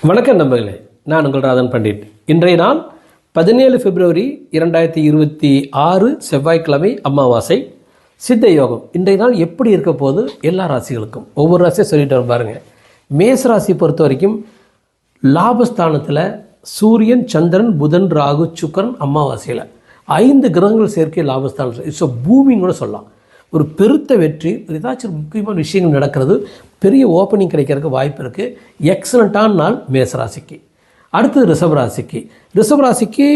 வணக்கம் நண்பர்களே, நான் உங்கள் ராதன் பண்டிட். இன்றைய நாள் 17 பிப்ரவரி 2026 செவ்வாய்க்கிழமை அமாவாசை. சித்த யோகம் இன்றைய நாள் எப்படி இருக்க போது எல்லா ராசிகளுக்கும் ஒவ்வொரு ராசியை சொல்லிட்டு பாருங்க. மேச ராசி பொறுத்த வரைக்கும் லாபஸ்தானத்தில் சூரியன், சந்திரன், புதன், ராகு, சுக்கரன் அமாவாசையில் 5 கிரகங்கள் சேர்க்கை லாபஸ்தானம். இட்ஸ் பூமின்னு கூட சொல்லலாம். ஒரு பெருத்த வெற்றி, ஏதாச்சும் முக்கியமான விஷயங்கள் நடக்கிறது, பெரிய ஓப்பனிங் கிடைக்கிறதுக்கு வாய்ப்பு இருக்குது. எக்ஸலண்ட்டான நாள் மேசராசிக்கு. அடுத்தது ரிஷபராசிக்கு. ரிஷபராசிக்கு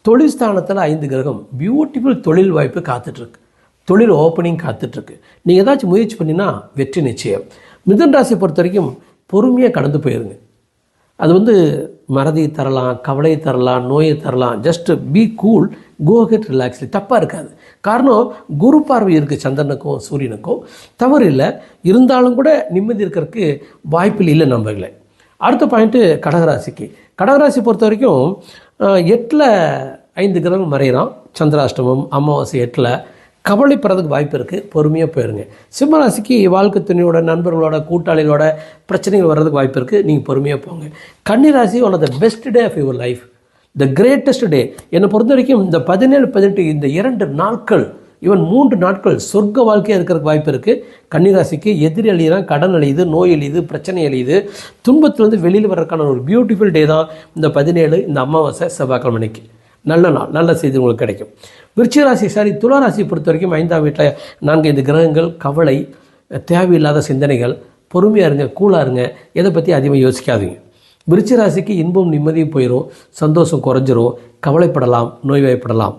தொழில் ஸ்தானத்தில் 5 கிரகம். பியூட்டிஃபுல் தொழில் வாய்ப்பு காத்துட்ருக்கு, தொழில் ஓப்பனிங் காத்துட்ருக்கு. நீங்கள் ஏதாச்சும் முயற்சி பண்ணினா வெற்றி நிச்சயம். மிதுன ராசி பொறுத்த வரைக்கும் பொறுமையாக கடந்து போயிருங்க. அது மறதியை தரலாம், கவலையை தரலாம், நோயை தரலாம். Just be cool, go get relaxly. தப்பாக இருக்காது. காரணம் குரு பார்வை இருக்குது சந்திரனுக்கும் சூரியனுக்கும். தவறு இல்லை, இருந்தாலும் கூட நிம்மதி இருக்கிறதுக்கு வாய்ப்பில் இல்லை நம்பர்களே. அடுத்த பாயிண்ட்டு கடகராசிக்கு. கடகராசி பொறுத்த வரைக்கும் 8ல் 5 கிரகம் மறைகிறான். சந்திராஷ்டமம், அமாவாசை 8ல். கவலைப்படுறதுக்கு வாய்ப்பு இருக்குது, பொறுமையாக போயிருங்க. சிம்மராசிக்கு வாழ்க்கை துணையோட, நண்பர்களோட, கூட்டாளிகளோட பிரச்சனைகள் வர்றதுக்கு வாய்ப்பு இருக்குது, நீங்கள் பொறுமையாக போங்க. கன்னிராசி one of the best day of your life, the greatest day. என்னை பொறுத்த வரைக்கும் இந்த 17, 18 இந்த 2 நாட்கள், ஈவன் 3 நாட்கள் சொர்க்க வாழ்க்கையாக இருக்கிறதுக்கு வாய்ப்பு இருக்குது. கன்னிராசிக்கு எதிரி அழியிறான், கடன் அழியுது, நோய் அழியுது, பிரச்சனை அழியுது. துன்பத்திலேருந்து வெளியில் வர்றதுக்கான ஒரு பியூட்டிஃபுல் டே தான் இந்த 17, இந்த அமாவாசை செவ்வாய்க்கிழமைக்கு. நல்ல நாள், நல்ல செய்தி உங்களுக்கு கிடைக்கும். விருச்சிகராசி துளாராசியை பொறுத்த வரைக்கும் 5ஆம் வீட்டில் 4 கிரகங்கள். கவலை, தேவையில்லாத சிந்தனைகள். பொறுமையாக இருங்க, கூலாக இருங்க, எதை பற்றி அதிகமாக யோசிக்காதீங்க. விருச்சிகராசிக்கு இன்பம் நிம்மதியும் போயிடும், சந்தோஷம் குறைஞ்சிரும், கவலைப்படலாம், நோய்வாய்ப்படலாம்.